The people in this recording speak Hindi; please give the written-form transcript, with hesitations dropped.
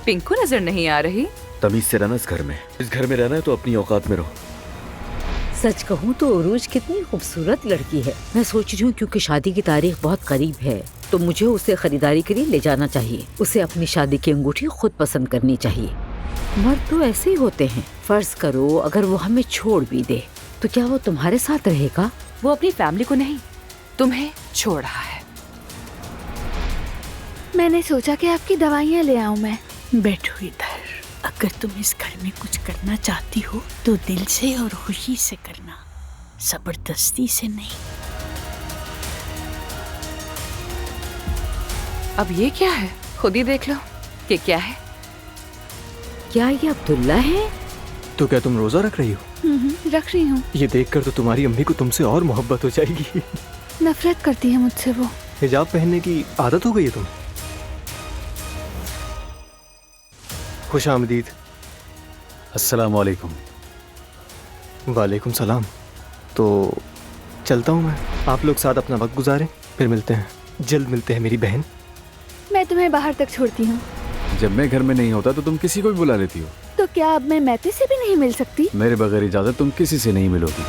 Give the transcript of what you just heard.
पिंकू नजर नहीं आ रही। तमीज से रहना इस घर में। इस घर में रहना है तो अपनी औकात में रहो। सच कहूँ तो उरूज कितनी खूबसूरत लड़की है। मैं सोच रही हूँ क्योंकि शादी की तारीख बहुत करीब है तो मुझे उसे खरीदारी के लिए ले जाना चाहिए। उसे अपनी शादी की अंगूठी खुद पसंद करनी चाहिए। मर्द तो ऐसे ही होते हैं। फर्ज करो अगर वो हमें छोड़ भी दे तो क्या वो तुम्हारे साथ रहेगा? वो अपनी फैमिली को नहीं, तुम्हें छोड़ रहा है। मैंने सोचा कि आपकी दवाइयाँ ले आऊं मैं। बैठो इधर। अगर तुम इस घर में कुछ करना चाहती हो तो दिल से और खुशी से करना, जबरदस्ती से नहीं। अब ये क्या है? खुद ही देख लो कि क्या है। क्या ये अब्दुल्ला है? तो क्या तुम रोजा रख रही हो? रख रही हूँ। ये देखकर तो तुम्हारी अम्मी को तुमसे और मोहब्बत हो जाएगी। नफरत करती है मुझसे वो। हिजाब पहनने की आदत हो गई है तुम्हें? खुश आमदीद। अस्सलाम वालेकुम। वालेकुम सलाम। तो चलता हूँ मैं। आप लोग साथ अपना वक्त गुजारें, फिर मिलते हैं। जल्द मिलते हैं मेरी बहन। मैं तुम्हें बाहर तक छोड़ती हूँ। जब मैं घर में नहीं होता तो तुम किसी को भी बुला लेती हो। तो क्या अब मैं मैती से भी नहीं मिल सकती? मेरे बगैर इजाजत तुम किसी से नहीं मिलोगी।